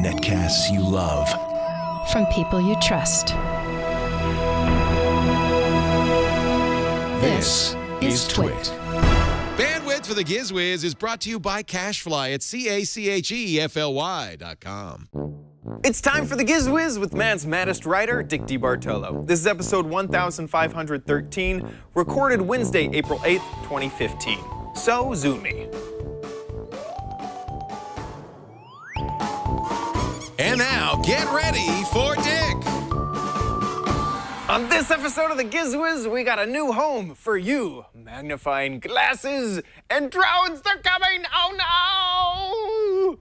Netcasts you love. From people you trust. This is Twit. Bandwidth for the Giz Wiz is brought to you by CashFly at CACHEFLY.com. It's time for the Giz Wiz with man's maddest writer, Dick DeBartolo. This is episode 1513, recorded Wednesday, April 8th, 2015. So, Zoomie. And now, get ready for Dick. On this episode of the Giz Wiz, we got a new home for you. Magnifying glasses and drones, they're coming, oh no!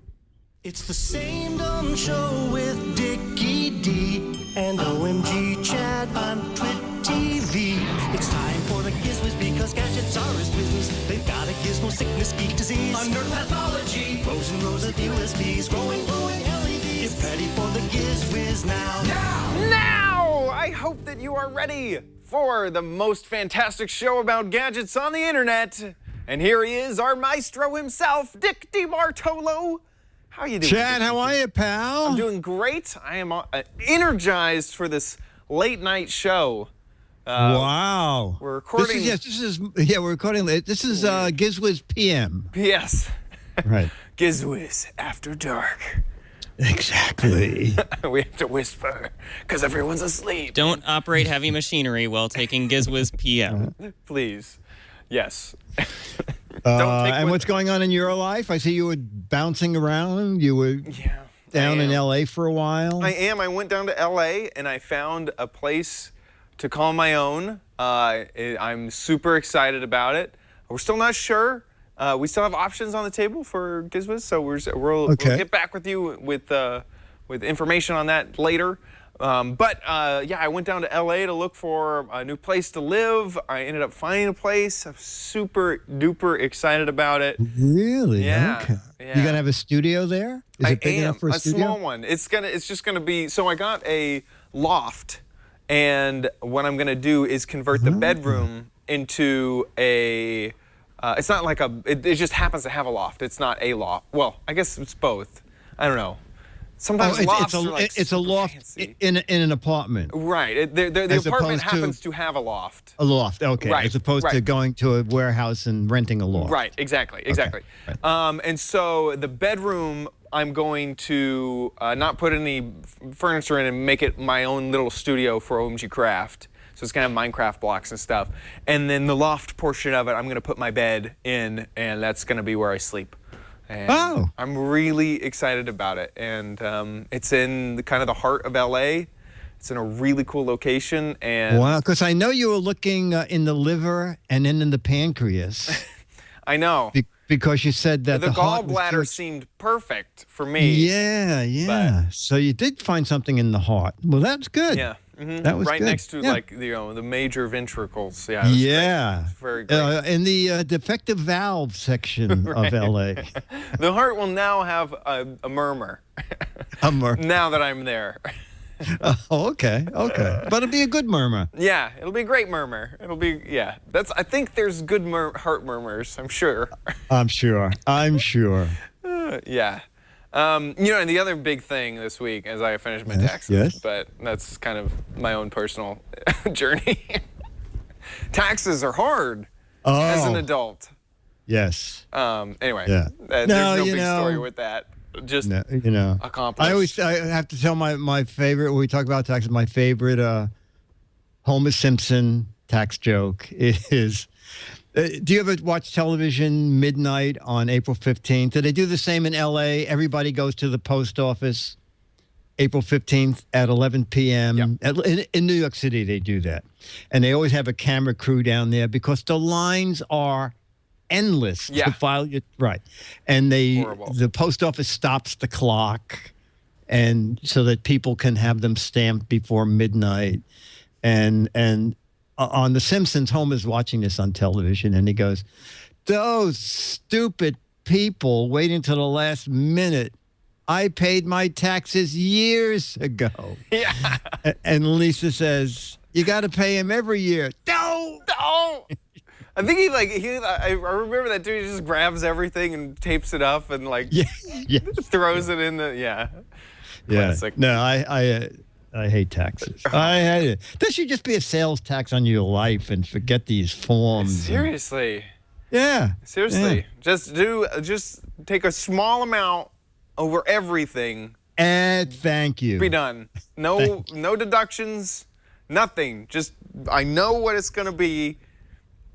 It's the same dumb show with Dickie D and OMGchad on Twit TV. It's time for the Giz Wiz because gadgets are his business. They've got a gizmo sickness, geek disease, under pathology, rows and rows of USBs, glowing LEDs. Get ready for the Giz Wiz now. Now! I hope that you are ready for the most fantastic show about gadgets on the internet. And here he is, our maestro himself, Dick DeBartolo. How are you doing? Chad, how are you, pal? I'm doing great. I am energized for this late night show. Wow. We're recording. We're recording late. This is Giz Wiz PM. Yes. Right. Giz Wiz After Dark. Exactly. We have to whisper because everyone's asleep. Don't operate heavy machinery while taking Giz Wiz PM. Please. Yes. And what's going on in your life? I see you were bouncing around. You were down in L.A. for a while. I am. I went down to L.A. and I found a place to call my own. I'm super excited about it. We're still not sure. We still have options on the table for Giz Wiz, so we'll get back with you with information on that later. I went down to LA to look for a new place to live. I ended up finding a place. I'm super duper excited about it. Really? Yeah. Okay. Yeah. You gonna have a studio there? Is it big enough for a studio? Small one. It's just gonna be. So I got a loft, and what I'm gonna do is convert the bedroom into a. It's not like it just happens to have a loft. It's not a loft. Well, I guess it's both. I don't know. Sometimes lofts are like it's a loft fancy. in an apartment. Right. The apartment happens to have a loft. A loft, okay. Right. As opposed to going to a warehouse and renting a loft. Right, exactly. Okay. Right. And so the bedroom, I'm going to not put any furniture in and make it my own little studio for OMGchad. So it's going to have Minecraft blocks and stuff. And then the loft portion of it, I'm going to put my bed in, and that's going to be where I sleep. And I'm really excited about it. And it's in kind of the heart of LA. It's in a really cool location. And wow, because I know you were looking in the liver and then in the pancreas. I know. Because you said that the gallbladder seemed perfect for me. Yeah. So you did find something in the heart. Well, that's good. Yeah. Mm-hmm. That was right good. next to the major ventricles. Yeah. Yeah. Very great. In the defective valve section of LA. The heart will now have a murmur. A murmur. Now that I'm there. Oh, okay. But it'll be a good murmur. Yeah, it'll be a great murmur. It'll be I think there's good heart murmurs. I'm sure. I'm sure. Yeah. And the other big thing this week, as I finish my taxes, but that's kind of my own personal journey. Taxes are hard as an adult. Yes. Anyway, there's no big story with that. Just accomplished. I have to tell my favorite, when we talk about taxes, my favorite Homer Simpson tax joke is, do you ever watch television midnight on April 15th? Do they do the same in L.A.? Everybody goes to the post office April 15th at 11 p.m. Yep. In New York City, they do that. And they always have a camera crew down there because the lines are endless to file your and the post office stops the clock, and so that people can have them stamped before midnight. And on The Simpsons, Homer's watching this on television, and he goes, "Those stupid people waiting till the last minute. I paid my taxes years ago." Yeah. And Lisa says, "You got to pay him every year." Don't. I think I remember that dude just grabs everything and tapes it up and throws it in the Classic. No, I hate taxes. I hate it. There should just be a sales tax on your life and forget these forms. Seriously. Yeah. Seriously. Yeah. Just take a small amount over everything. And thank you. Be done. No deductions, nothing. Just I know what it's going to be.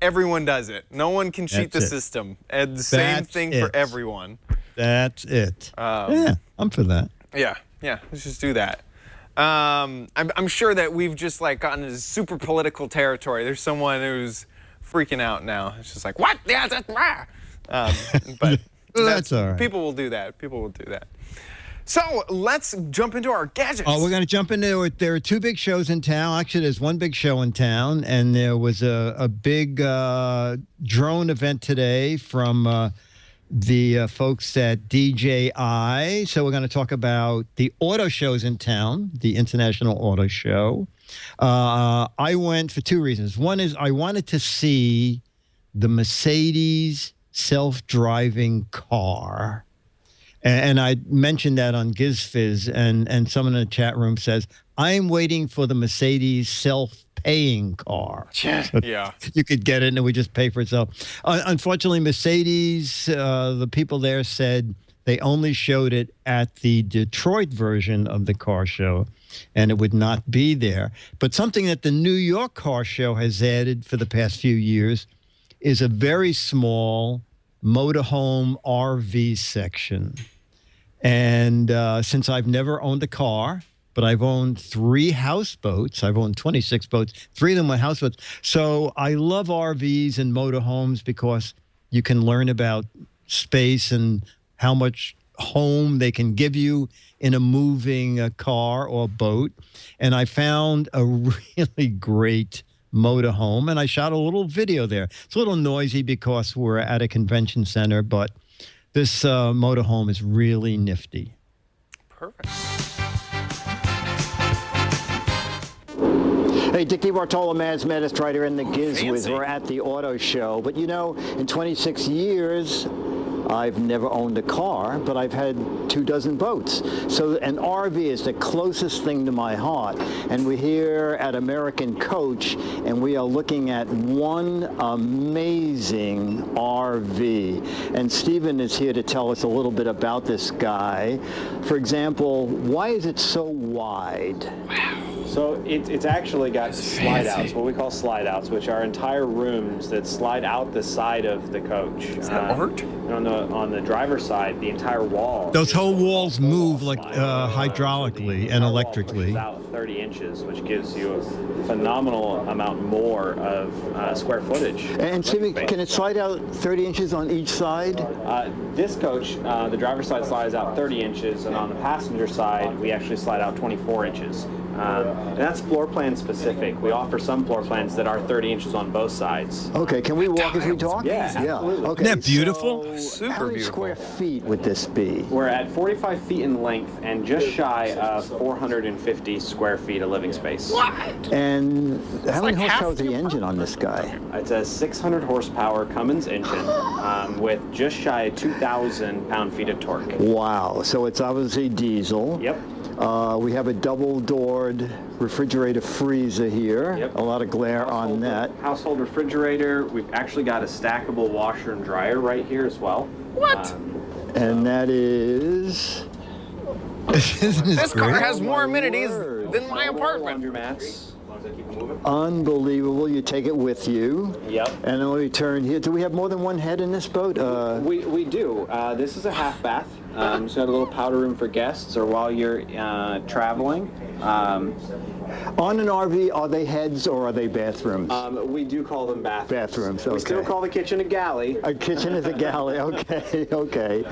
Everyone does it. No one can cheat the system. And the same thing for everyone. That's it. Yeah, I'm for that. Yeah. Let's just do that. I'm sure that we've just gotten into super political territory. There's someone who's freaking out now. It's just like, what? Yeah, that's but that's all right. People will do that. So let's jump into our gadgets. Oh, we're going to jump into it. There are two big shows in town. Actually, there's one big show in town, and there was a big drone event today from the folks at DJI. So we're going to talk about the auto shows in town, the International Auto Show. I went for two reasons. One is I wanted to see the Mercedes self-driving car. And I mentioned that on Giz Wiz, and someone in the chat room says, I'm waiting for the Mercedes self-paying car. Yeah. You could get it and it would just pay for itself. Unfortunately, Mercedes, the people there said they only showed it at the Detroit version of the car show, and it would not be there. But something that the New York car show has added for the past few years is a very small motorhome RV section. And since I've never owned a car, but I've owned 3 houseboats, I've owned 26 boats, 3 of them were houseboats. So I love RVs and motorhomes because you can learn about space and how much home they can give you in a moving car or boat. And I found a really great motorhome, and I shot a little video there. It's a little noisy because we're at a convention center, but this motorhome is really nifty. Perfect. Hey, Dick DeBartolo, Mads Medist, writer in the Giz Wiz. We're at the auto show. But you know, in 26 years, I've never owned a car, but I've had 24 boats. So an RV is the closest thing to my heart. And we're here at American Coach, and we are looking at one amazing RV. And Stephen is here to tell us a little bit about this guy. For example, why is it so wide? Wow. So it's actually got slide outs, what we call slide outs, which are entire rooms that slide out the side of the coach. Is that art? And on the driver's side, the entire wall. Those whole walls move like hydraulically and electrically. Out 30 inches, which gives you a phenomenal amount more of square footage. And Stephen, can it slide out 30 inches on each side? This coach, the driver's side slides out 30 inches, and on the passenger side, we actually slide out 24 inches. And that's floor plan specific. We offer some floor plans that are 30 inches on both sides. Okay, can we walk as we talk? Yeah, absolutely. Okay, Isn't that beautiful? So how many square feet would this be? We're at 45 feet in length and just shy of 450 square feet of living space. What? And how many horsepower is the engine on this guy? It's a 600 horsepower Cummins engine with just shy of 2,000 pound-feet of torque. Wow, so it's obviously diesel. Yep. We have a double-doored refrigerator freezer here. Yep. A lot of glare on that. Household refrigerator. We've actually got a stackable washer and dryer right here as well. What? And that is... This car has more amenities than my apartment. Laundromats. Unbelievable. You take it with you. Yep. And then we turn here. Do we have more than one head in this boat? We do. This is a half bath. So you have a little powder room for guests or while you're traveling. On an RV, are they heads or are they bathrooms? We do call them bathrooms. Bathrooms, okay. We still call the kitchen a galley. A kitchen is a galley, okay, okay.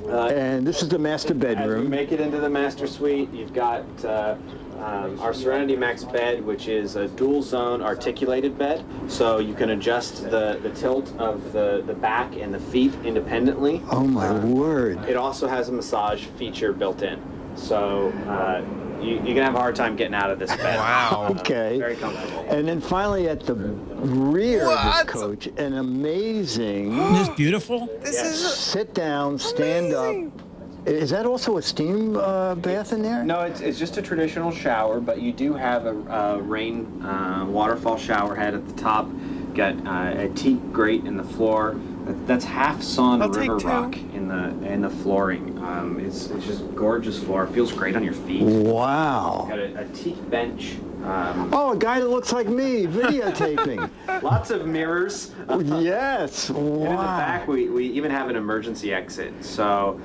And this is the master bedroom. As you make it into the master suite, you've got our Serenity Max bed, which is a dual zone articulated bed. So you can adjust the tilt of the back and the feet independently. Oh my word. It also has a massage feature built in. So you're gonna have a hard time getting out of this bed. Wow. Okay. Very comfortable. And then finally at the rear of this coach, an amazing Isn't this beautiful? This is sit down, stand up. Is that also a steam bath in there? No, it's just a traditional shower, but you do have a rain waterfall shower head at the top. Got a teak grate in the floor. That's half sawn river rock in the flooring. It's just gorgeous floor. It feels great on your feet. Wow. Got a teak bench. Oh, a guy that looks like me, videotaping. Lots of mirrors. Yes. Wow. And in the back, we even have an emergency exit. So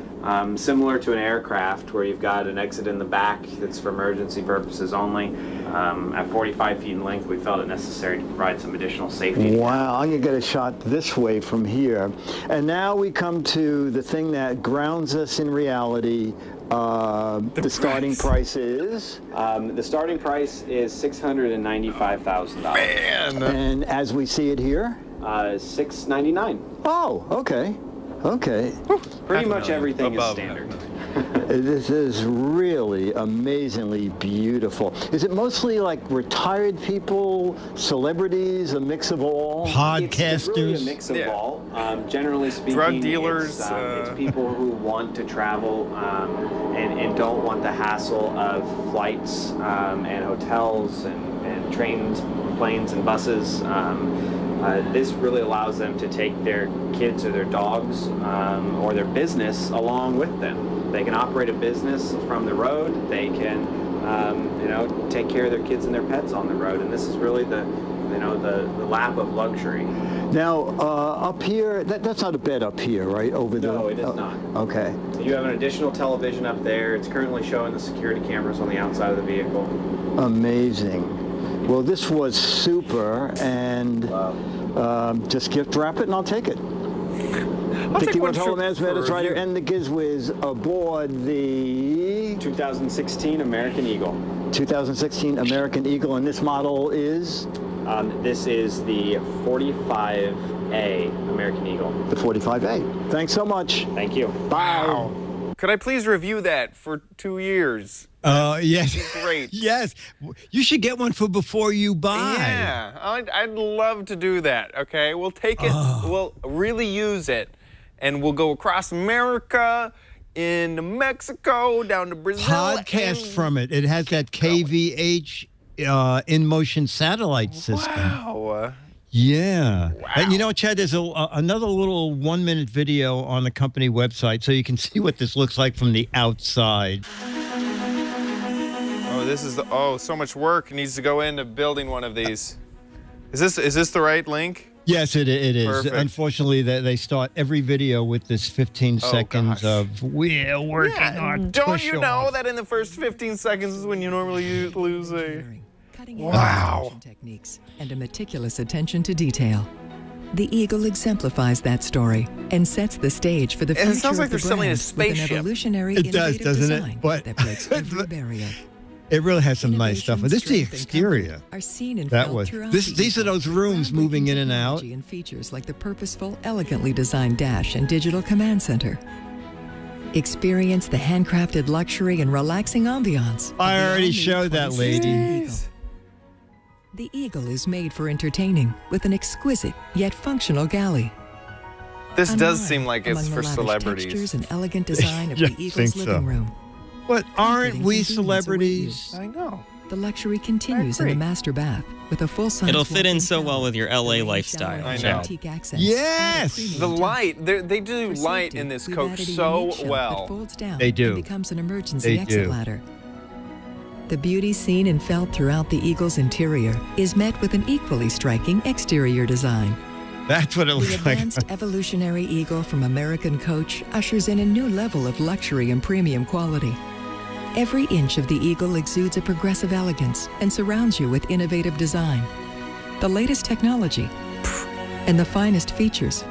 similar to an aircraft where you've got an exit in the back that's for emergency purposes only. At 45 feet in length, we felt it necessary to provide some additional safety. Wow, I'm going to get a shot this way from here. And now we come to the thing that grounds us in reality. The starting price is? The starting price is $695,000. man. And as we see it here? $699. Oh, okay. Okay. Pretty much everything is above standard. This is really amazingly beautiful. Is it mostly like retired people, celebrities, a mix of all? Podcasters? It's really a mix of all. Generally speaking, Drug dealers. It's people who want to travel and don't want the hassle of flights and hotels and trains, planes, and buses. This really allows them to take their kids or their dogs or their business along with them. They can operate a business from the road. They can, take care of their kids and their pets on the road. And this is really the lap of luxury. Now, up here, that's not a bed up here, right? Over there? No, it is not. Okay. You have an additional television up there. It's currently showing the security cameras on the outside of the vehicle. Amazing. Well, this was super, and just gift wrap it, and I'll take it. Dickie DeBartolo, Man's Menace Rider, and the Giz Wiz aboard the 2016 American Eagle. 2016 American Eagle, and this model is? This is the 45A American Eagle. The 45A. Thanks so much. Thank you. Bye. Wow. Could I please review that for 2 years? Yes. Great. Yes. You should get one for before you buy. Yeah, I'd love to do that, okay? We'll take it, we'll really use it, and we'll go across America, into Mexico, down to Brazil. Podcast from it. It has that KVH in-motion satellite system. Wow. Yeah. Wow. And you know, Chad, there's another little 1-minute video on the company website so you can see what this looks like from the outside. Oh, this is so much work needs to go into building one of these. Is this the right link? Yes, it is. Perfect. Unfortunately, they start every video with this 15 seconds of we're working on. Don't you know that in the first 15 seconds is when you normally lose a... Wow. Techniques and a meticulous attention to detail. The Eagle exemplifies that story and sets the stage for the future It sounds like of the they're selling a brand with spaceship. an evolutionary, It does, innovative doesn't it? design But- that breaks every barrier. It really has some nice stuff. Innovation, This is the strength, and exterior. comfort are seen and That felt was. throughout These the are Eagle. those rooms moving in and out. Technology and features like the purposeful, elegantly designed dash and digital command center. Experience the handcrafted luxury and relaxing ambiance. of I the already all-new showed that 2016 lady. Eagle. The Eagle is made for entertaining with an exquisite yet functional galley. This does Unrivaled seem like it's among for the lavish celebrities. textures and elegant design of Yeah, the I think Eagle's so. living room. But aren't Comforting we convenience celebrities? I know. The luxury continues in the agree. master bath with a full-size. It'll fit in walk-in so well shower, with your the LA rain lifestyle, shower, I and know. antique accents, Yes! and a The premium light, they do For light safety, in this we've coach added a so unique shelf well. that folds down They do. and becomes an emergency They exit do. ladder. The beauty seen and felt throughout the Eagle's interior is met with an equally striking exterior design. That's what it The looks like. advanced evolutionary Eagle from American Coach ushers in a new level of luxury and premium quality. Every inch of the Eagle exudes a progressive elegance and surrounds you with innovative design. The latest technology and the finest features.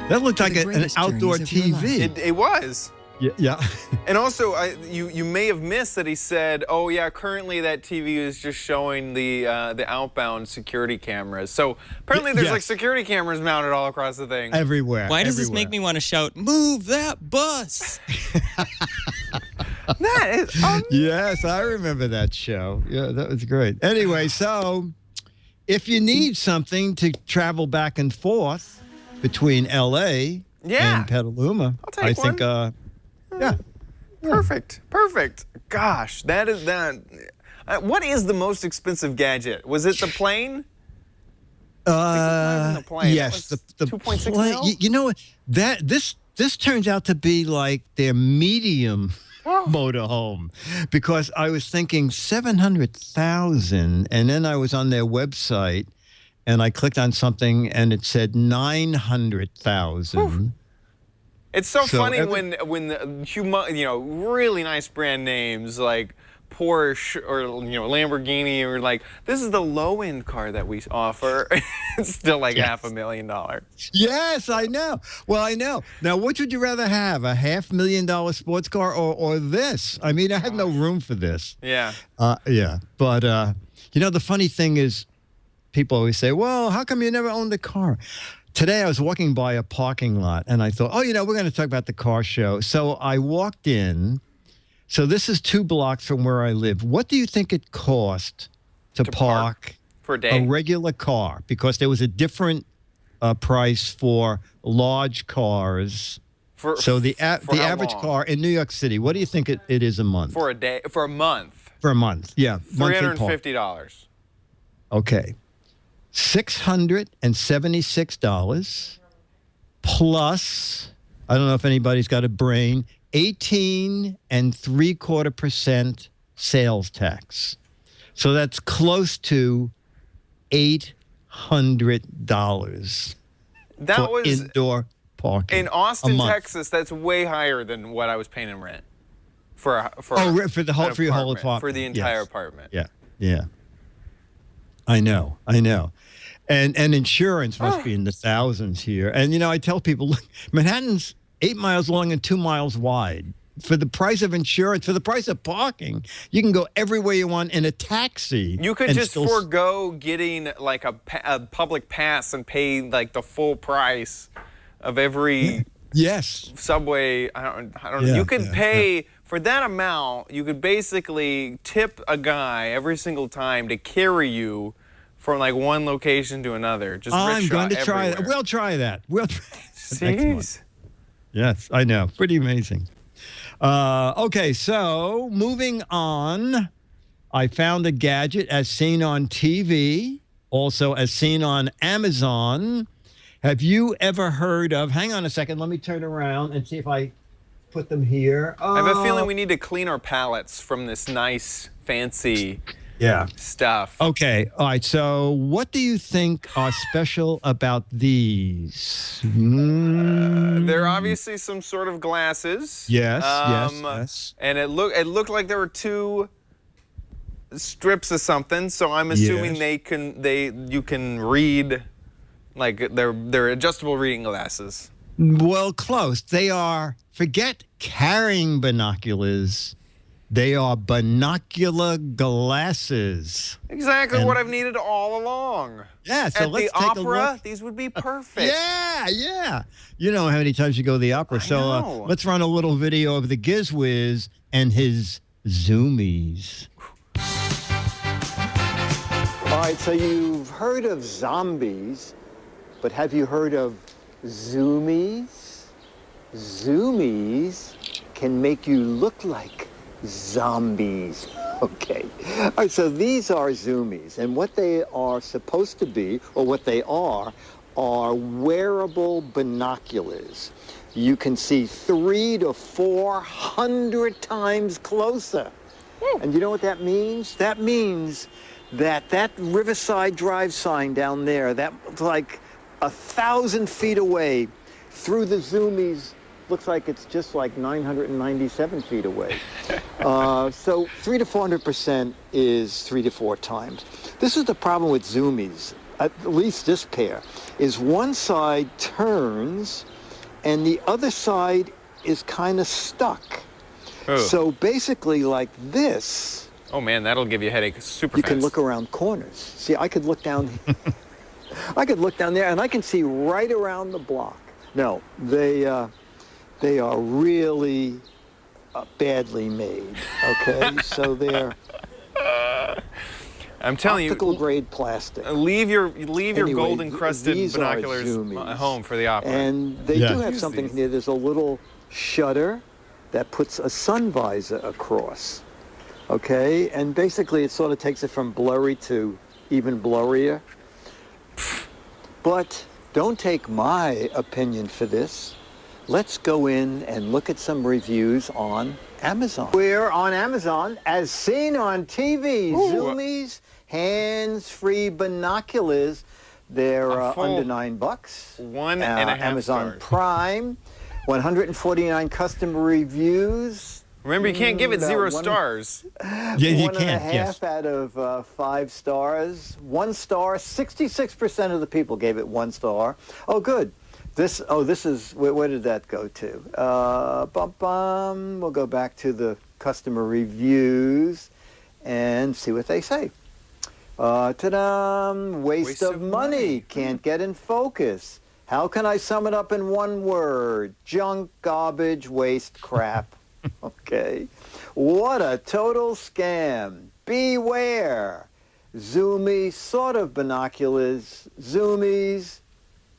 That looked For like the an greatest outdoor journeys of your life. TV. It was. Yeah. And also, you may have missed that he said, "Oh yeah, currently that TV is just showing the outbound security cameras." So apparently, there's yes. like security cameras mounted all across the thing. Everywhere. Why does this everywhere. make me want to shout, "Move that bus"? That is amazing. Yes, I remember that show. Yeah, that was great. Anyway, so if you need something to travel back and forth between L.A. and Petaluma, I'll take I think, yeah. Perfect. Gosh, that is that. What is the most expensive gadget? Was it the plane? The plane. Yes, the 2.6 plane. mil? You know what? This turns out to be like their medium motorhome, because I was thinking 700,000, and then I was on their website, and I clicked on something, and it said 900,000. It's so funny when the really nice brand names like Porsche or Lamborghini or like, this is the low end car that we offer. It's still like $500,000. Yes, I know. Well, I know. Now, which would you rather have, a $500,000 sports car or this? I mean, I had no room for this. Yeah. Yeah. But the funny thing is, people always say, well, how come you never owned a car? Today I was walking by a parking lot, and I thought, we're going to talk about the car show. So I walked in. So this is 2 blocks from where I live. What do you think it cost to park for a day? A regular car? Because there was a different price for large cars. So the average car in New York City, what do you think it is a month? For a day? For a month? For a month, yeah. $350. Okay. $676 plus, I don't know if anybody's got a brain, 18.75% sales tax. So that's close to $800 for indoor parking. In Austin, Texas, that's way higher than what I was paying in rent for your whole apartment, for the entire apartment. Yeah. I know. And insurance must be in the thousands here. And, I tell people, look, Manhattan's 8 miles long and 2 miles wide. For the price of insurance, for the price of parking, you can go everywhere you want in a taxi. You could just forego getting like a public pass and pay like the full price of every subway. I don't know. You could pay for that amount. You could basically tip a guy every single time to carry you from like one location to another. Just I'm going to try that. We'll try that. We'll try Jeez. Yes, I know. Pretty amazing. Okay, so moving on. I found a gadget as seen on TV, also as seen on Amazon. Have you ever heard of, hang on a second, let me turn around and see if I put them here. I have a feeling we need to clean our palettes from this nice, fancy stuff. Okay. All right. So what do you think are special about these? They're obviously some sort of glasses. Yes. And it looked like there were 2 strips of something. So I'm assuming you can read, like they're adjustable reading glasses. Well, close. They are, forget carrying binoculars. They are binocular glasses. Exactly what I've needed all along. Yeah, so at let's the take opera, a look. these would be perfect. Yeah. You know how many times you go to the opera. So let's run a little video of the Giz Wiz and his Zoomies. All right, so you've heard of zombies, but have you heard of Zoomies? Zoomies can make you look like zombies. Okay. All right, so these are Zoomies, and what they are supposed to be, or what they are wearable binoculars. You can see 300 to 400 times closer. And you know what that means? That means that Riverside Drive sign down there, that's like 1,000 feet away, through the Zoomies, looks like it's just like 997 feet away. So 300 to 400% is 3 to 4 times. This is the problem with Zoomies, at least this pair, is one side turns and the other side is kind of stuck. So basically like this. Oh man, that'll give you a headache super You fast. can look around corners. See, I could look down, I could look down there and I can see right around the block. No, they are really badly made. Okay, so they're I'm telling optical you, grade plastic. leave your Anyway, gold encrusted these are binoculars Zoomies. at home for the opera. And they Yeah. do have Use something these. here. There's a little shutter that puts a sun visor across. Okay, and basically it sort of takes it from blurry to even blurrier. But don't take my opinion for this. Let's go in and look at some reviews on Amazon. We're on Amazon, as seen on TV. Zoomies, hands-free binoculars. They're A full under $9. 1.5 Amazon stars. Prime, 149 customer reviews. Remember, you can't give it About 0 one- stars. Yeah, you One and a can't. half Yes. out of 5 stars. 1 star. 66% of the people gave it 1 star. Oh, good. This is where did that go to? We'll go back to the customer reviews and see what they say. Ta-da! Waste of money. Can't get in focus. How can I sum it up in one word? Junk, garbage, waste, crap. Okay. What a total scam. Beware. Zoomie, sort of binoculars. Zoomies,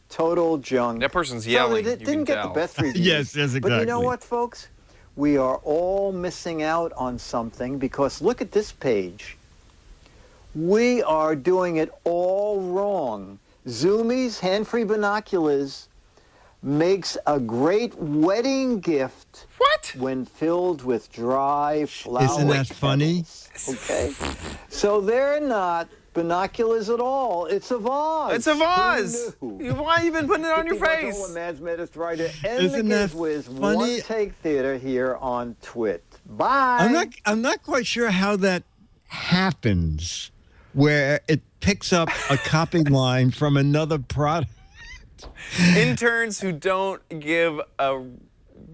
total junk. That person's So yelling. they you didn't can get tell. the best reviews. Yes, But you know exactly. what, folks? We are all missing out on something because look at this page. We are doing it all wrong. Zoomies, hand-free binoculars, makes a great wedding gift. What? When filled with dry flower Isn't that funny? petals. Okay. So they're not binoculars at all. It's a vase. It's a vase. Who knew? Why have you been putting it on your DeBartolo, face? a Man's Menace writer, and Isn't the that Giz Wiz funny? One Take Theater here on Twit. Bye. I'm not quite sure how that happens, where it picks up a copy line from another product. Interns who don't give a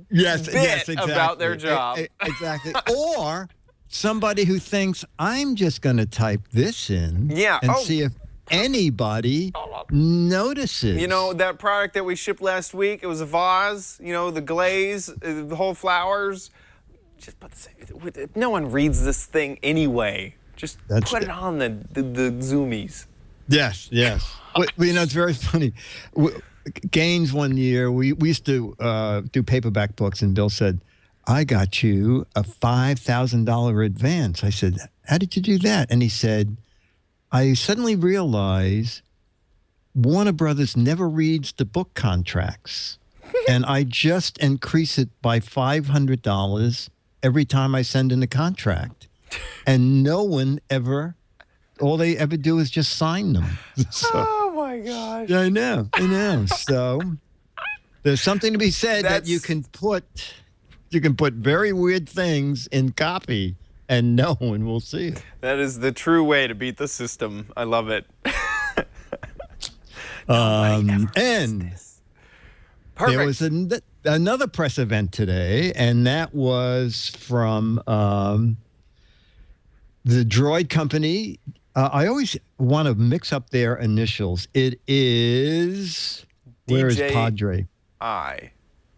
Yes, bit yes, exactly. about their job. Exactly. Or somebody who thinks, I'm just going to type this in Yeah. and Oh. see if anybody notices. You know, that product that we shipped last week, it was a vase, you know, the glaze, the whole flowers. Just put the same. No one reads this thing anyway. Just That's put it. it on the Zoomies. Yes, yes. Well, you know, it's very funny. Gaines one year, we used to do paperback books, and Bill said, I got you a $5,000 advance. I said, how did you do that? And he said, I suddenly realized Warner Brothers never reads the book contracts, and I just increase it by $500 every time I send in a contract. And no one ever, all they ever do is just sign them. So, Oh my gosh. I know. So there's something to be said that you can put very weird things in copy and no one will see it. That is the true way to beat the system. I love it. And Perfect. there was another press event today, and that was from the droid company. I always want to mix up their initials. It is, where is Padre?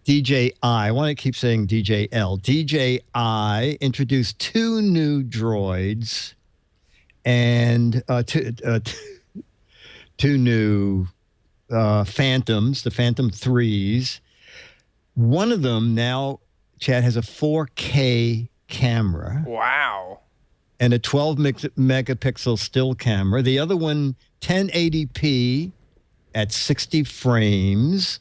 DJI. I want to keep saying DJL. DJI introduced 2 new droids and 2 new Phantoms, the Phantom 3s. One of them now, Chad, has a 4K camera. Wow. And a 12 megapixel still camera. The other one, 1080p at 60 frames.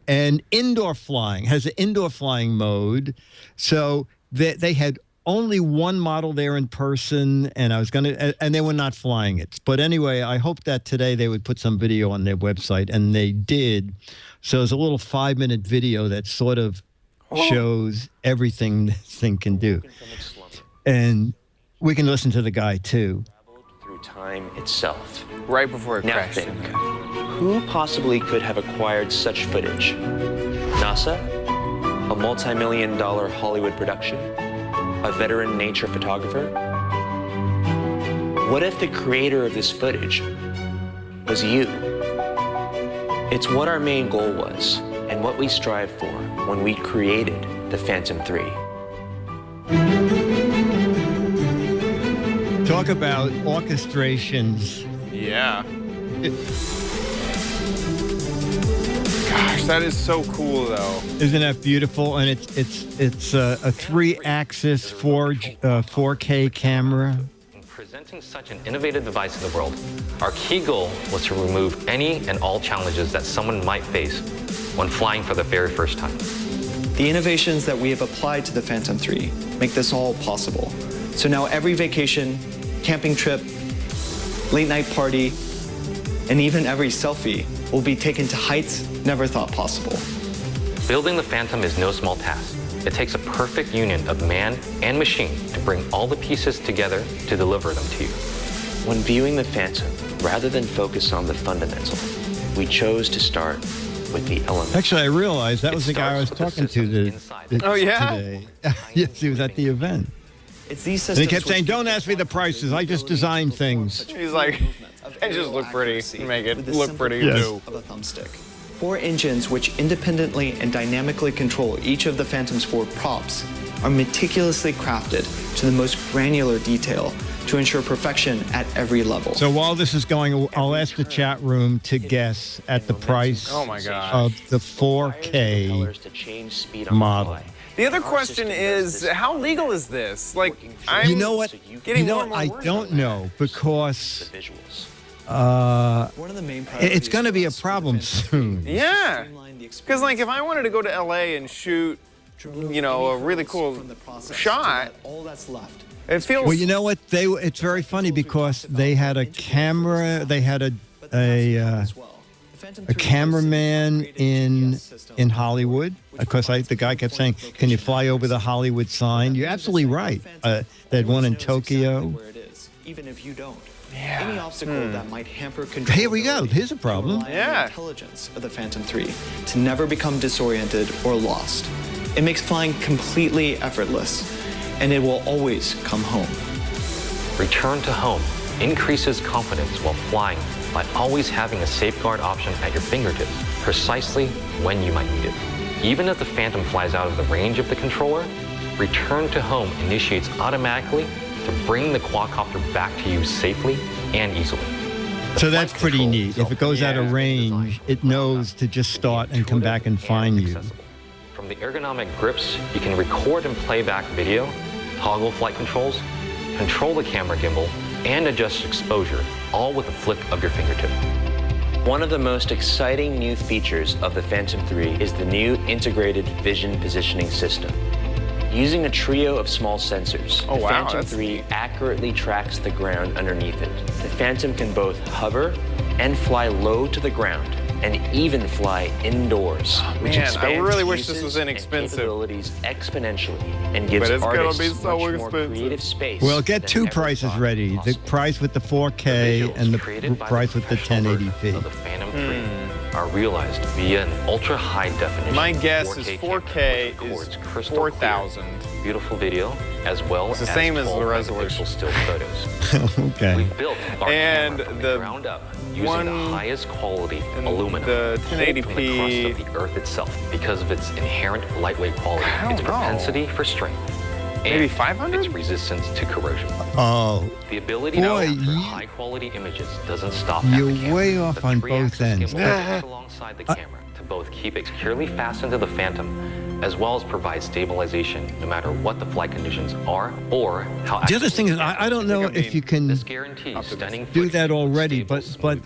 And indoor flying, has an indoor flying mode. So they had only one model there in person, and and they were not flying it. But anyway, I hope that today they would put some video on their website, and they did. So it's a little 5-minute video that sort of shows everything this thing can do. And we can listen to the guy too. Through time itself. Right before it now crashed. Think, who possibly could have acquired such footage? NASA? A multi-million-dollar Hollywood production? A veteran nature photographer? What if the creator of this footage was you? It's what our main goal was and what we strived for when we created the Phantom 3. Talk about orchestrations. Yeah. Gosh, that is so cool, though. Isn't that beautiful? And it's a 3-axis 4K camera. In presenting such an innovative device in the world, our key goal was to remove any and all challenges that someone might face when flying for the very first time. The innovations that we have applied to the Phantom 3 make this all possible. So now every vacation, camping trip, late night party, and even every selfie will be taken to heights never thought possible. Building the Phantom is no small task. It takes a perfect union of man and machine to bring all the pieces together to deliver them to you. When viewing the Phantom, rather than focus on the fundamental, we chose to start with the elements. Actually, I realized that was the guy I was talking to Oh, yeah? today. Yes, he was at the event. It's these And systems he kept saying, don't ask me the prices. I just design things. He's like, it just look pretty. Make it look pretty, too. Of a thumbstick. 4 engines which independently and dynamically control each of the Phantom's 4 props are meticulously crafted to the most granular detail to ensure perfection at every level. So while this is going, I'll ask the chat room to guess at the price Oh my gosh. of the 4K model. The other question is, how legal is this? Like, I'm You know what? getting You more know, and more I worried don't about know because One of the main it's going to be a problem soon. that. Yeah. Because, like, if I wanted to go to LA and shoot, you know, a really cool shot, all that's left. it feels. Well, you know what? It's very funny because they had a camera. They had a cameraman in Hollywood. Of course, the guy kept saying, "Can you fly over the Hollywood sign?" You're absolutely right. They had one in Tokyo. Where it is, even if you don't. Any obstacle that might hamper control. Here we go. Here's a problem. Yeah. Intelligence of the Phantom 3 to never become disoriented or lost. It makes flying completely effortless, and it will always come home. Return to home increases confidence while flying by always having a safeguard option at your fingertips, precisely when you might need it. Even if the Phantom flies out of the range of the controller, return to home initiates automatically to bring the quadcopter back to you safely and easily. So that's pretty neat. If it goes out of range, it knows to just start and come back and find you. From the ergonomic grips, you can record and play back video, toggle flight controls, control the camera gimbal, and adjust exposure, all with a flick of your fingertip. One of the most exciting new features of the Phantom 3 is the new integrated vision positioning system. Using a trio of small sensors, the Phantom 3 accurately tracks the ground underneath it. The Phantom can both hover and fly low to the ground, and even fly indoors, which Man, expands I really wish this uses was and inexpensive. capabilities exponentially and gives But it's gonna artists be so much more expensive. creative space. Well, get than two ever prices thought ready. The possible. price with the 4K and the Created by price with the professional 1080p. of The Phantom 3 are realized via an ultra-high definition. My guess is 4K 4K camera, which is records crystal clear, 4,000. beautiful video, as well It's the as same as the 12 resolution. megapixel still photos. Okay. We've built our And camera from the the ground up using one- the highest quality and aluminum the pulled from the 1080p crust of the Earth itself because of its inherent lightweight quality, I its don't know. propensity for strength, Maybe and 500? its resistance to corrosion. Oh, The ability to Boy, capture you- high-quality images doesn't stop at you're the camera. way off The on 3-axis both ends. gimbal works alongside the camera to both keep it securely fastened to the Phantom, as well as provide stabilization no matter what the flight conditions are or how. The other thing is, I don't know if you can This guarantees stunning do footage that with already, stable, but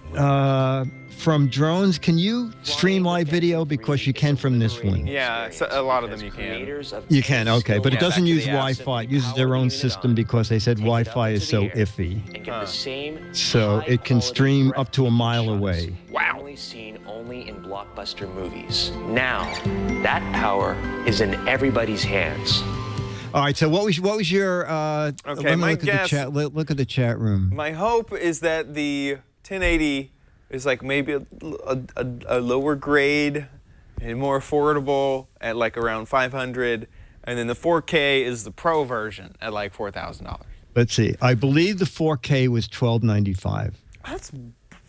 from drones, can you stream live video? Because you can from this one. Yeah, so a lot of them you can. You can, okay, but it Yeah, doesn't back to use the apps. Wi-Fi. It uses their own system because they said Wi-Fi is so iffy. and get the same So it can stream up to a mile away. Wow. Normally seen only in blockbuster movies. Now, that power is in everybody's hands. All right. So what was your? Okay, let me my look at guess- the chat. Look at the chat room. My hope is that the 1080 is like maybe a lower grade and more affordable at like around 500, and then the 4K is the pro version at like $4,000. Let's see. I believe the 4K was $12.95. That's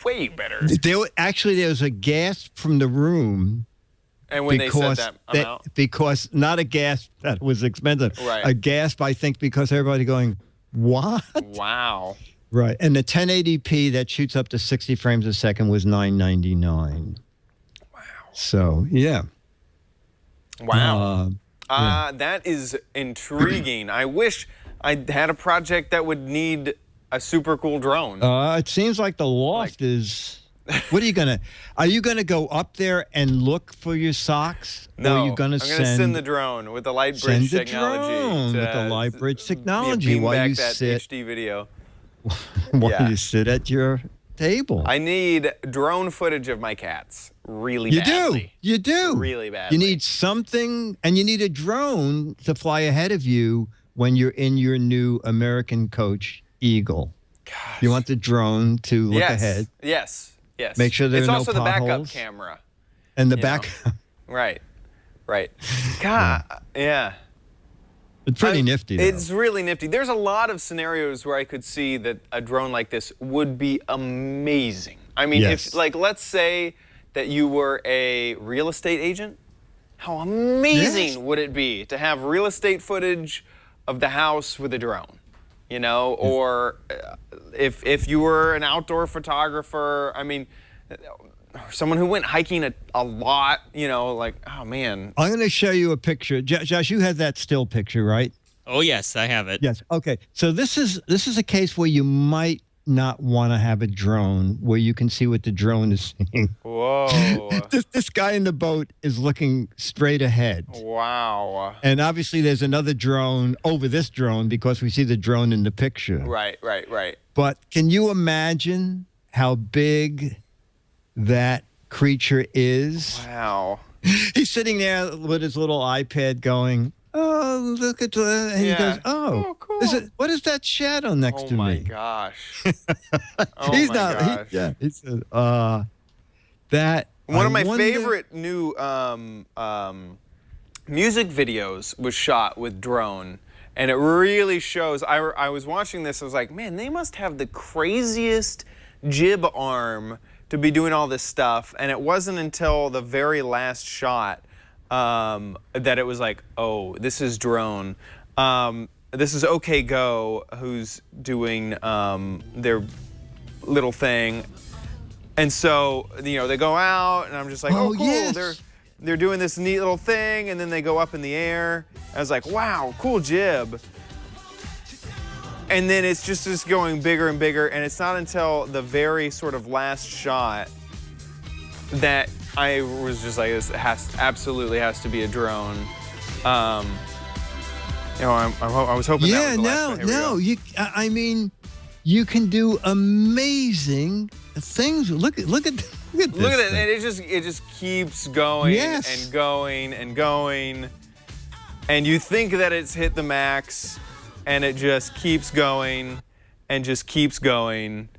way better. There was a gasp from the room And when they said that amount? Because not a gasp that was expensive. Right. A gasp, I think, because everybody going, what? Wow. Right. And the 1080p that shoots up to 60 frames a second was $999. Wow. So, yeah. Wow. That is intriguing. I wish I had a project that would need a super cool drone. It seems like the loft is... What are you gonna go up there and look for your socks? No, or are you gonna I'm gonna send the drone with the light bridge technology. With the light bridge technology while you sit HD video. while you sit at your table. I need drone footage of my cats really badly. You do. Really badly. You need something, and you need a drone to fly ahead of you when you're in your new American Coach Eagle. Gosh. You want the drone to look ahead. Yes. Yes. Make sure there's no potholes. It's also the backup camera. And the back. Right. God. Yeah. It's pretty nifty, though. It's really nifty. There's a lot of scenarios where I could see that a drone like this would be amazing. I mean, if, like, let's say that you were a real estate agent. How amazing would it be to have real estate footage of the house with a drone? You know, or if you were an outdoor photographer, I mean, someone who went hiking a lot, you know, like, oh, man. I'm going to show you a picture. Josh, you had that still picture, right? Oh, yes, I have it. Yes. Okay. So this is a case where you might not want to have a drone where you can see what the drone is seeing. Whoa. This guy in the boat is looking straight ahead. Wow. And obviously there's another drone over this drone because we see the drone in the picture. Right. But can you imagine how big that creature is? Wow. He's sitting there with his little iPad going, oh, look at the, and he goes, oh, cool. What is that shadow next to me? Oh my gosh. He's not. He said, that. One of my favorite new music videos was shot with drone, and it really shows. I was watching this. I was like, man, they must have the craziest jib arm to be doing all this stuff. And it wasn't until the very last shot that it was like, oh, this is drone. This is OK Go, who's doing their little thing. And so, you know, they go out, and I'm just like, oh, cool. Yes. They're doing this neat little thing, and then they go up in the air. I was like, wow, cool jib. And then it's just going bigger and bigger, and it's not until the very sort of last shot that I was just like, this absolutely has to be a drone. You know, I was hoping that was the last one. I mean, you can do amazing things. Look at this. Look at it, and it just keeps going and going and going, and you think that it's hit the max, and it just keeps going and just keeps going.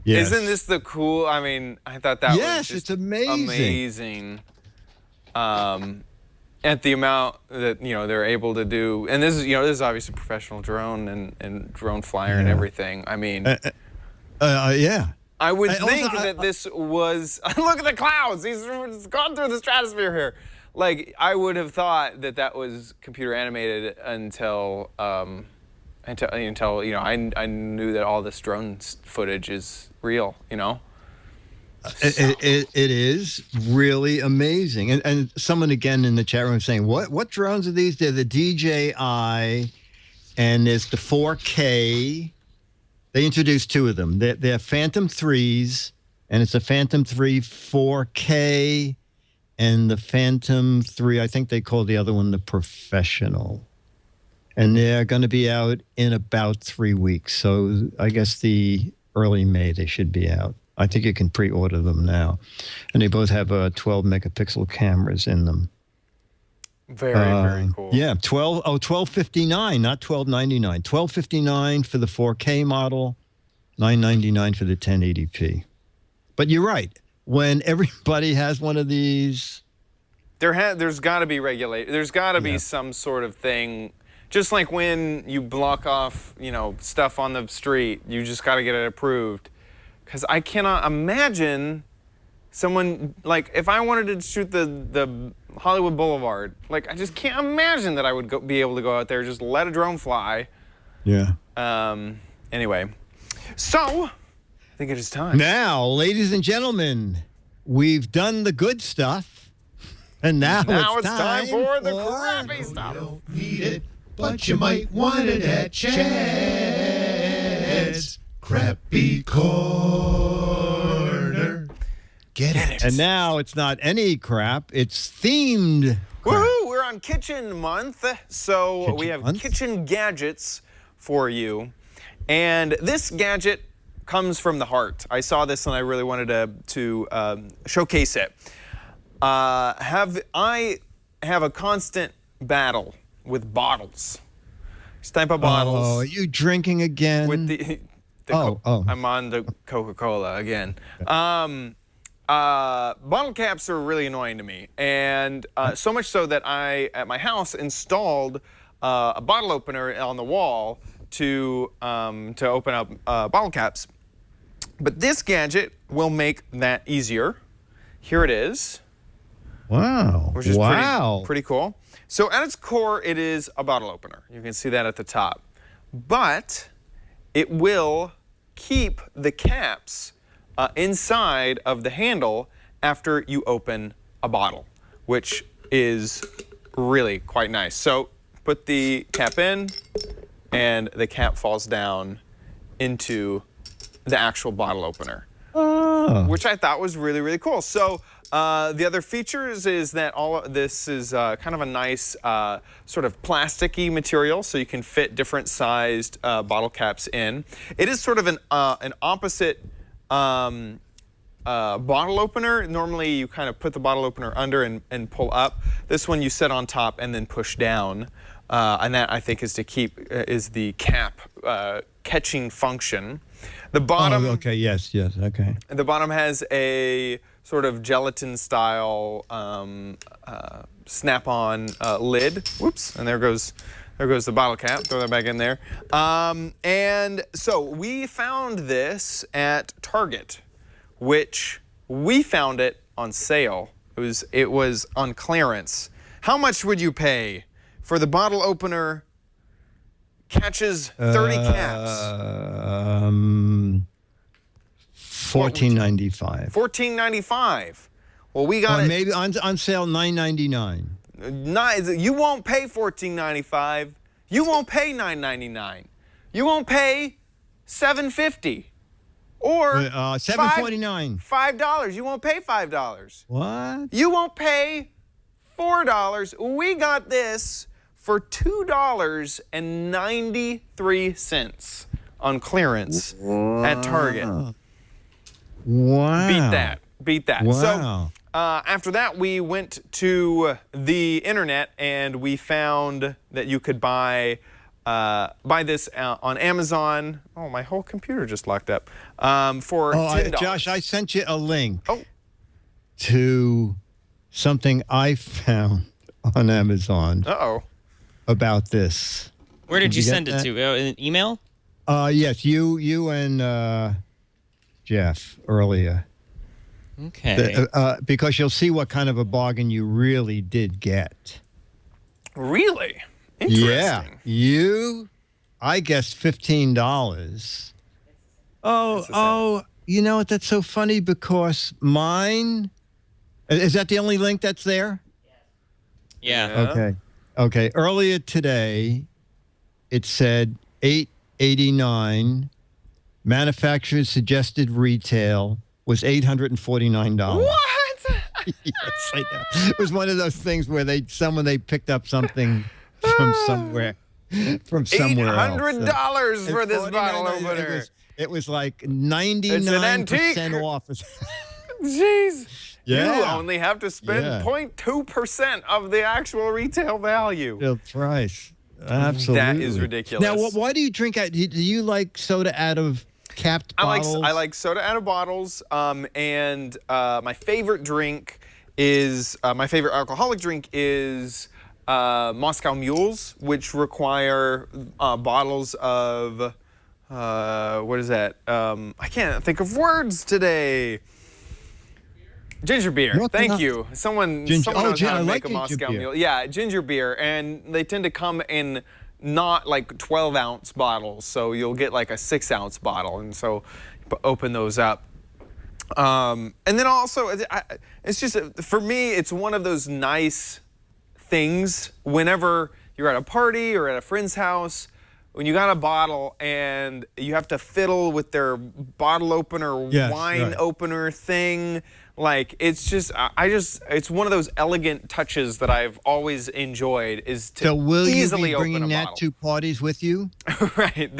Yes. Isn't this the cool? I mean, I thought that was just it's amazing. At the amount that, you know, they're able to do, and this is obviously a professional drone and drone flyer and everything. I mean, I would think that this was. Look at the clouds. He's gone through the stratosphere here. Like, I would have thought that was computer animated until you know, I knew that all this drone footage is real. You know. It is really amazing. And someone again in the chat room saying, what drones are these? They're the DJI, and there's the 4K. They introduced two of them. They're Phantom 3s, and it's a Phantom 3 4K, and the Phantom 3, I think they call the other one the Professional. And they're going to be out in about 3 weeks. So I guess the early May they should be out. I think you can pre-order them now. And they both have 12 megapixel cameras in them. Very cool. Yeah, $12.59, not $12.99. $12.59 for the 4K model, $9.99 for the 1080p. But you're right. When everybody has one of these, there's got to be there's got to be some sort of thing. Just like when you block off, you know, stuff on the street, you just got to get it approved. Because I cannot imagine someone, like, if I wanted to shoot the Hollywood Boulevard, like, I just can't imagine that I would be able to go out there, just let a drone fly. Yeah. Anyway, so I think it is time. Now, ladies and gentlemen, we've done the good stuff, and now it's time for the crappy stuff. You don't need it, but you might want it at Chad's Crappy Corner. Get it. And now it's not any crap, it's themed crap. Woohoo! We're on Kitchen Month, so we have kitchen gadgets for you. And this gadget comes from the heart. I saw this and I really wanted to showcase it. I have a constant battle with bottles. This type of bottles. Oh, are you drinking again? With the I'm on the Coca-Cola again. Bottle caps are really annoying to me, and so much so that I, at my house, installed a bottle opener on the wall to open up bottle caps. But this gadget will make that easier. Here it is. Wow. Which is pretty cool. So at its core, it is a bottle opener. You can see that at the top. But it will keep the caps inside of the handle after you open a bottle, which is really quite nice. So put the cap in, and the cap falls down into the actual bottle opener, which I thought was really, really cool. So the other features is that all of this is kind of a nice sort of plasticky material, so you can fit different sized bottle caps in. It is sort of an opposite bottle opener. Normally you kind of put the bottle opener under and pull up. This one you set on top and then push down. And that, I think, is to keep the cap catching function. The bottom. Oh, okay. Yes. Okay. The bottom has a sort of gelatin-style snap-on lid. Whoops! And there goes the bottle cap. Throw that back in there. And so we found this at Target, which we found it on sale. It was on clearance. How much would you pay for the bottle opener? Catches 30 caps. $14.95. $14.95. Well, we got it. Maybe on sale $9.99. You won't pay $14.95. You won't pay $9.99. You won't pay $7.50. Or $7.49. $5. You won't pay $5. What? You won't pay $4. We got this for $2.93 on clearance at Target. Wow. Beat that. Wow. So after that, we went to the internet and we found that you could buy this on Amazon. Oh, my whole computer just locked up. For $10. Josh, I sent you a link to something I found on Amazon. About this. Where did you send it to? An email? Yes, you and Jeff earlier. Okay. Because you'll see what kind of a bargain you really did get. Really? Interesting. Yeah. I guess $15. Oh, you know what? That's so funny because mine. Is that the only link that's there? Yeah. Okay. Earlier today, it said $8.89. Manufacturer's suggested retail was $849. What? Yes, I know. It was one of those things where they picked up something from somewhere else. $800 for this bottle opener. It was like 99% off. Jeez. Yeah. You only have to spend 0.2% of the actual retail value. The price. Absolutely. That is ridiculous. Now, why do you drink out? Do you like soda out of capped bottles? I like soda out of bottles. And my favorite drink is my favorite alcoholic drink is Moscow Mules, which require bottles of what is that? I can't think of words today. Ginger beer. Thank you. Someone knows how to make a Moscow Mule. Yeah, ginger beer, and they tend to come in not like 12-ounce bottles, so you'll get like a 6-ounce bottle, and so open those up. And then also, it's just for me, it's one of those nice things whenever you're at a party or at a friend's house. When you got a bottle and you have to fiddle with their bottle opener, wine opener thing, like it's just, it's one of those elegant touches that I've always enjoyed is to so will easily you be bringing open a that bottle. to parties with you? Right,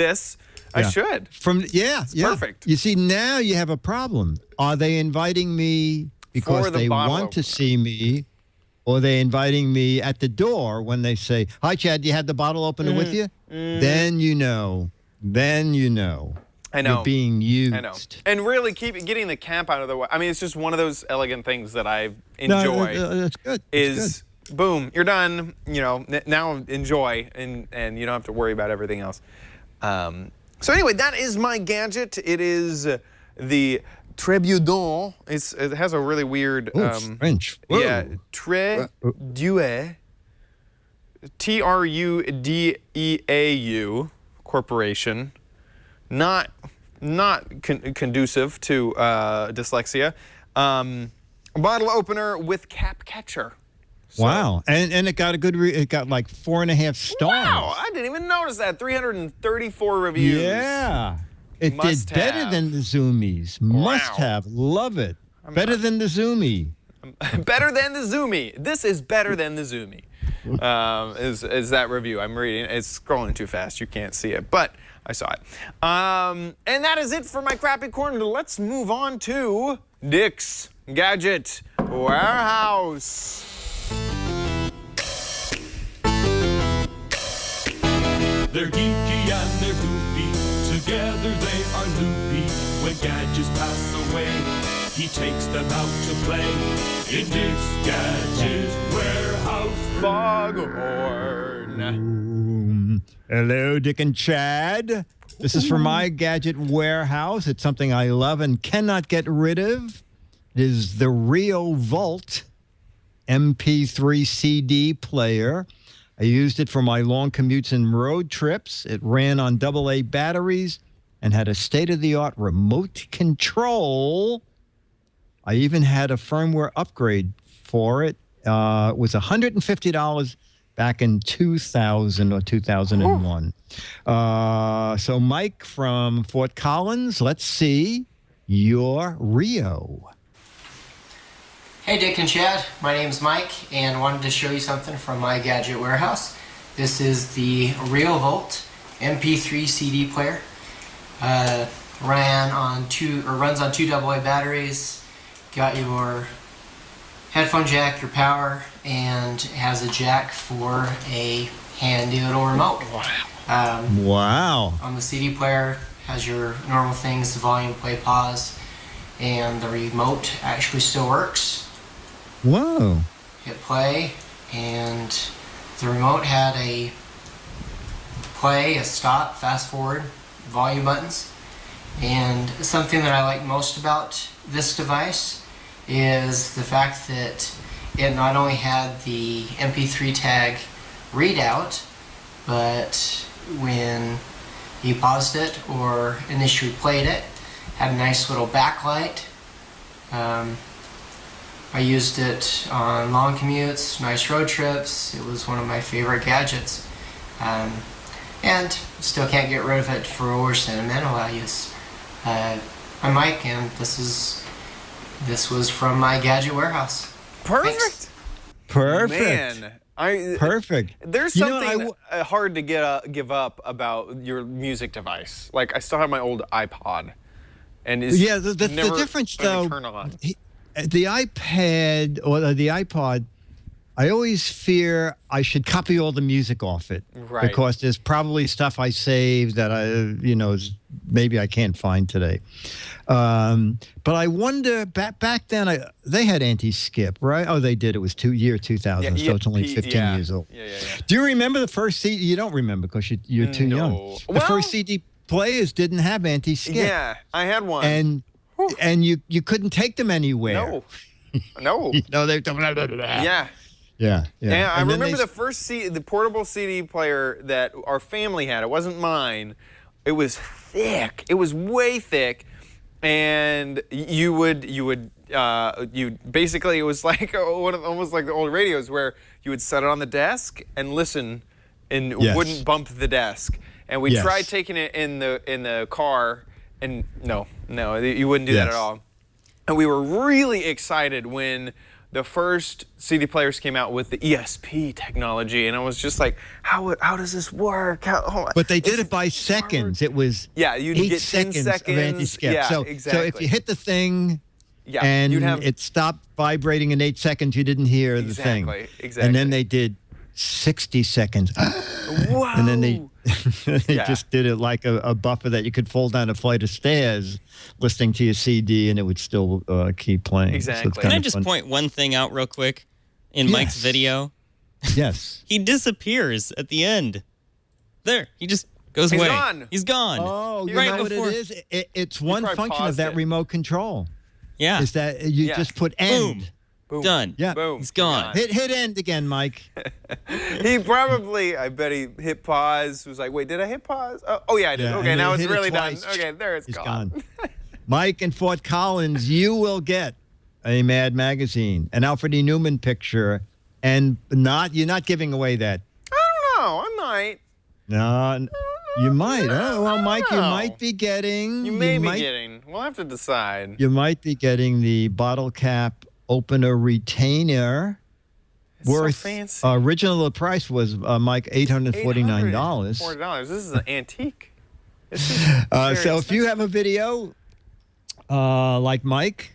I should. Perfect. You see, now you have a problem. Are they inviting me because they want to see me? Or are they inviting me at the door when they say, "Hi, Chad, do you have the bottle opener with you?" Then you know. I know. You're being used. I know. And really getting the cap out of the way. I mean, it's just one of those elegant things that I enjoy. No, that's good. Boom, you're done. You know, now enjoy, and you don't have to worry about everything else. So anyway, that is my gadget. It is the Trébuedon. It has a really weird French. Whoa. Yeah, Trébuedon. Trudeau Corporation. Not conducive to dyslexia. Bottle opener with cap catcher. So, wow, and it got a good. It got like 4.5 stars. Wow, I didn't even notice that. 334 reviews. Yeah. It did better than the Zoomies. Must have. Love it. Better than the Zoomie. Better than the Zoomie. This is better than the Zoomie. Is that review I'm reading. It's scrolling too fast. You can't see it, but I saw it. And that is it for my crappy corner. Let's move on to Dick's Gadget Warehouse. They're geeky and they're goofy, together they are loopy. When gadgets pass away, he takes them out to play. In Dick's Gadget Warehouse. Foghorn. Hello, Dick and Chad. This is for my Gadget Warehouse. It's something I love and cannot get rid of. It is the Rio Volt MP3 CD player. I used it for my long commutes and road trips. It ran on AA batteries and had a state-of-the-art remote control. I even had a firmware upgrade for it. It was $150 back in 2000 or 2001. So, Mike from Fort Collins, let's see your Rio. Hey Dick and Chad, my name's Mike and wanted to show you something from my Gadget Warehouse. This is the Rio Volt MP3 CD player. Runs on two AA batteries. Got your headphone jack, your power, and has a jack for a handy little remote. Wow. On the CD player has your normal things, the volume, play, pause, and the remote actually still works. Whoa. Hit play, and the remote had a play, a stop, fast forward, volume buttons. And something that I like most about this device is the fact that it not only had the MP3 tag readout, but when you paused it or initially played it, had a nice little backlight. I used it on long commutes, nice road trips. It was one of my favorite gadgets. And still can't get rid of it for over sentimental values. I'm Mike, and this was from my Gadget Warehouse. Perfect. Thanks. Perfect. Man, perfect. There's something hard to give up about your music device. Like I still have my old iPod, and it's the difference though. Turn on. The iPad or the iPod, I always fear I should copy all the music off it. Right. Because there's probably stuff I saved that maybe I can't find today. But I wonder, back then, they had anti-skip, right? Oh, they did. It was 2000, so it's only 15 years old. Yeah. Do you remember the first CD? You don't remember because you're too young. The first CD players didn't have anti-skip. Yeah, I had one. And you couldn't take them anywhere. No. No. No, they. Yeah. Yeah. Yeah, I remember the portable CD player that our family had. It wasn't mine. It was thick. It was way thick, and you basically, it was like almost like the old radios where you would set it on the desk and listen, and it wouldn't bump the desk. And we tried taking it in the car, and no, you wouldn't do that at all. And we were really excited when the first CD players came out with the ESP technology, and I was just like, how does this work? But they did it by seconds. It was you'd 8 get 10 seconds of anti-skip. Yeah, so if you hit the thing and it stopped vibrating in 8 seconds, you didn't hear the thing. Exactly. And then they did 60 seconds. Whoa. And then they just did it like a buffer that you could fall down a flight of stairs listening to your CD and it would still keep playing. Exactly. So Can I just point one thing out real quick? In Mike's video, he disappears at the end. There, he just goes He's away. gone. He's gone. Oh, you right know before. what it is? It's one function of that remote control. Yeah. Is that you just put end. Boom. Done. Yeah. Boom. He's gone. Hit end again, Mike. He probably, I bet he hit pause, was like, wait, did I hit pause? Oh yeah, I did. Yeah, okay, and now he it's hit it really done. twice. Okay, there it's He's gone. gone. Mike in Fort Collins, you will get a Mad Magazine, an Alfred E. Newman picture, and you're not giving away that. I don't know. I might. No, you might. Oh, well, Mike, you might be getting. You may be getting. We'll have to decide. You might be getting the bottle cap opener retainer. It's worth so fancy. Original price was Mike $849. $4. This is an antique. This is very so if you have a video like Mike,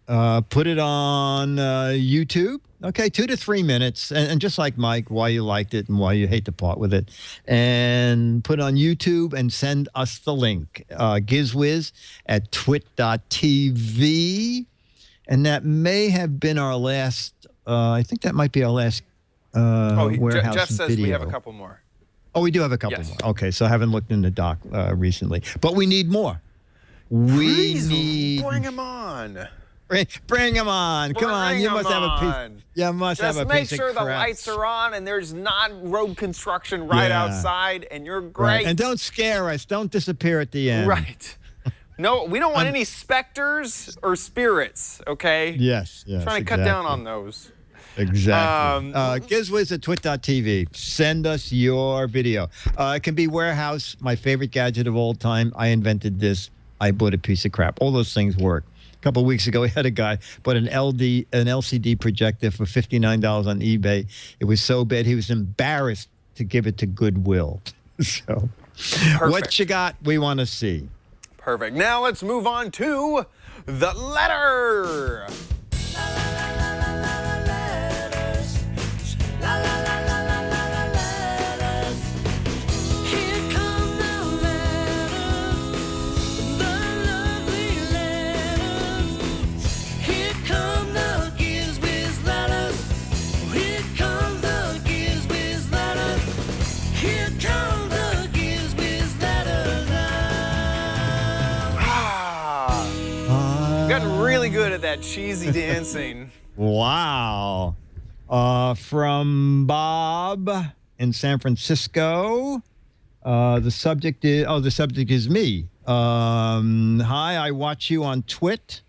put it on YouTube. Okay, 2 to 3 minutes, and just like Mike, why you liked it and why you hate to part with it, and put it on YouTube and send us the link. Giz Wiz at twit.tv, and that may have been our last. I think that might be our last warehouse Jeff says video. we have a couple more. Oh, we do have a couple more. Okay, so I haven't looked in the doc recently, but we need more. Please need bring them on. Bring them on. Come on. You must have a piece. You must Just have a make piece sure of the crap. lights are on and there's not road construction right outside and you're great. Right. And don't scare us. Don't disappear at the end. Right. No, we don't want any specters or spirits, okay? Yes. Trying to cut down on those. Exactly. Giz Wiz at twit.tv. Send us your video. It can be warehouse, my favorite gadget of all time. I invented this. I bought a piece of crap. All those things work. A couple of weeks ago, we had a guy bought an LCD projector for $59 on eBay. It was so bad, he was embarrassed to give it to Goodwill. So, what you got, we want to see. Perfect. Now let's move on to the letter. Gotten really good at that cheesy dancing. Wow. From Bob in San Francisco. The subject is me. Hi, I watch you on Twit.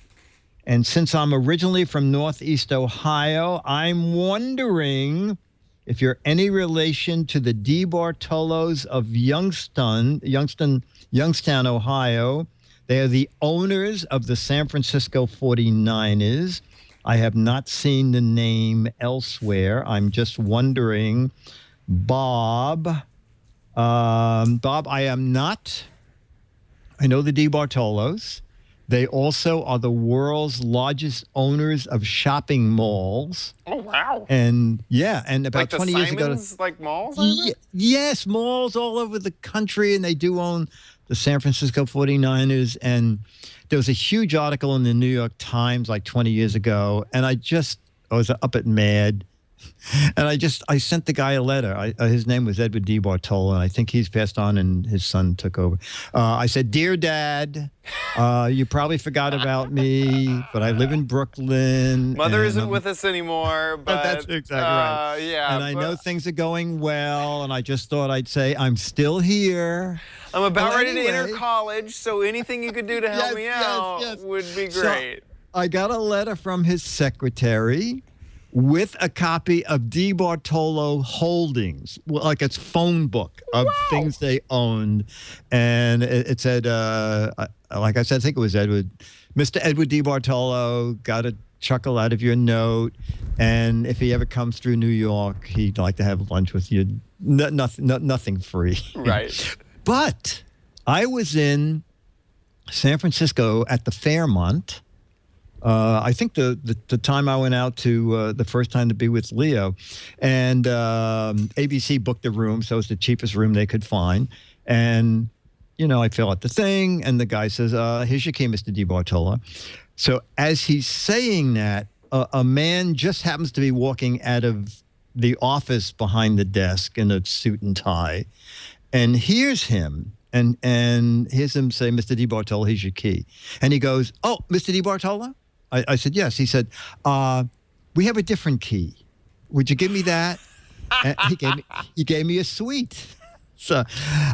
And since I'm originally from Northeast Ohio, I'm wondering if you're any relation to the DeBartolos of Youngstown, Ohio. They are the owners of the San Francisco 49ers. I have not seen the name elsewhere. I'm just wondering, Bob. Bob, I am not. I know the DeBartolos. They also are the world's largest owners of shopping malls. Oh, wow. And about like 20 the years ago. Simons, like malls? Yes, malls all over the country, and they do own the San Francisco 49ers. And there was a huge article in the New York Times like 20 years ago, and I was up at Mad And I sent the guy a letter. His name was Edward DeBartolo, and I think he's passed on and his son took over. I said, "Dear Dad, you probably forgot about me, but I live in Brooklyn. Mother isn't with us anymore, but that's exactly right. Yeah, and I know things are going well, and I just thought I'd say I'm still here. I'm about ready to enter college, so anything you could do to help me out would be great." So I got a letter from his secretary with a copy of DeBartolo Holdings, like its phone book of things they owned. And it said, like I said, I think it was Mr. Edward DeBartolo, got a chuckle out of your note. And if he ever comes through New York, he'd like to have lunch with you. Nothing free. Right. But I was in San Francisco at the Fairmont. I think the time I went out to the first time to be with Leo, and ABC booked a room, so it's the cheapest room they could find. And, I fill out the thing, and the guy says, "Here's your key, Mr. DeBartolo." So as he's saying that, a man just happens to be walking out of the office behind the desk in a suit and tie, and hears him. And hears him say, "Mr. DeBartolo, here's your key." And he goes, "Oh, Mr. DeBartolo?" I said, "Yes." He said, "We have a different key. Would you give me that?" And he gave me a suite. So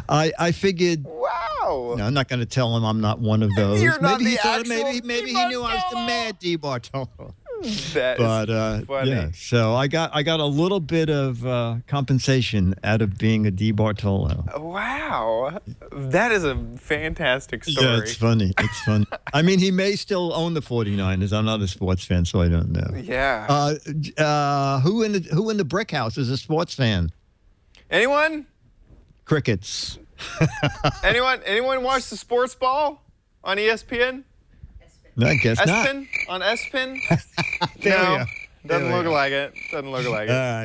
I figured, wow. No, I'm not going to tell him I'm not one of those. You're not maybe the actual maybe he knew I was the mad DeBartolo. That is funny. Yeah, so I got a little bit of compensation out of being a DeBartolo. Wow, that is a fantastic story. Yeah, it's funny. It's funny. I mean, he may still own the 49ers. I'm not a sports fan, so I don't know. Yeah. Who in the brick house is a sports fan? Anyone? Crickets. Anyone watch the sports ball on ESPN? No, I guess Espin? On Espin? No, doesn't look like it. Doesn't look like it. All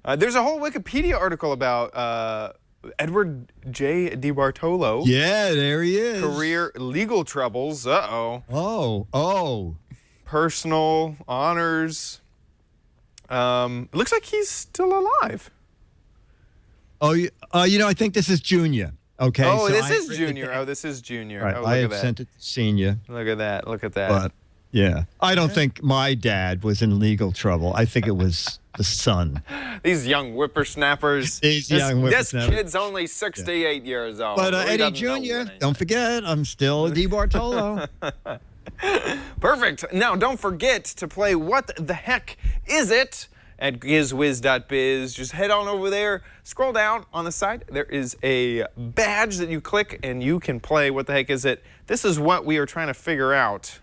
right. There's a whole Wikipedia article about Edward J. DeBartolo. Yeah, there he is. Career legal troubles. Oh. Personal honors. It looks like he's still alive. Oh, I think this is Junior. Okay. Oh, so this is Junior. Oh, this is Junior. Right, Oh, look I at have that. sent it to Senior. Look at that. Look at that. But yeah, I don't think my dad was in legal trouble. I think it was the son. These young whippersnappers. This kid's only 68 years old. But Eddie Jr., don't forget, I'm still a DeBartolo. Perfect. Now, don't forget to play What the Heck Is It? At gizwiz.biz. Just head on over there, scroll down on the side. There is a badge that you click and you can play What the Heck Is It? This is what we are trying to figure out.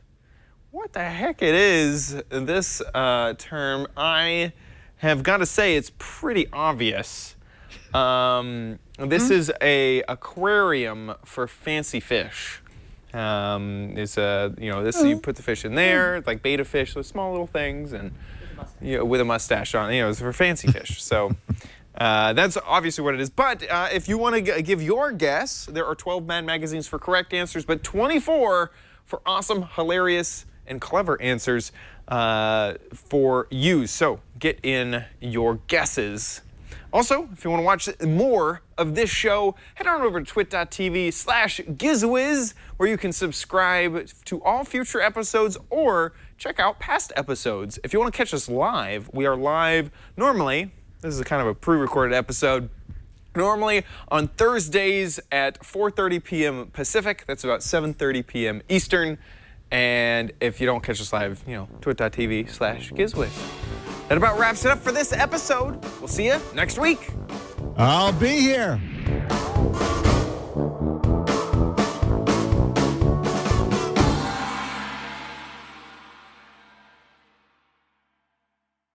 What the heck it is, this term, I have got to say it's pretty obvious. This is a aquarium for fancy fish. It's you put the fish in there, like betta fish, those small little things, and with a mustache on. It's for fancy fish. So that's obviously what it is. But if you want to give your guess, there are 12 Mad magazines for correct answers, but 24 for awesome, hilarious, and clever answers for you. So get in your guesses. Also, if you want to watch more of this show, head on over to twit.tv/Giz Wiz, where you can subscribe to all future episodes or check out past episodes. If you want to catch us live, we are live normally. This is kind of a pre-recorded episode. Normally on Thursdays at 4:30 p.m. Pacific. That's about 7:30 p.m. Eastern. And if you don't catch us live, twit.tv/Giz Wiz. That about wraps it up for this episode. We'll see you next week. I'll be here.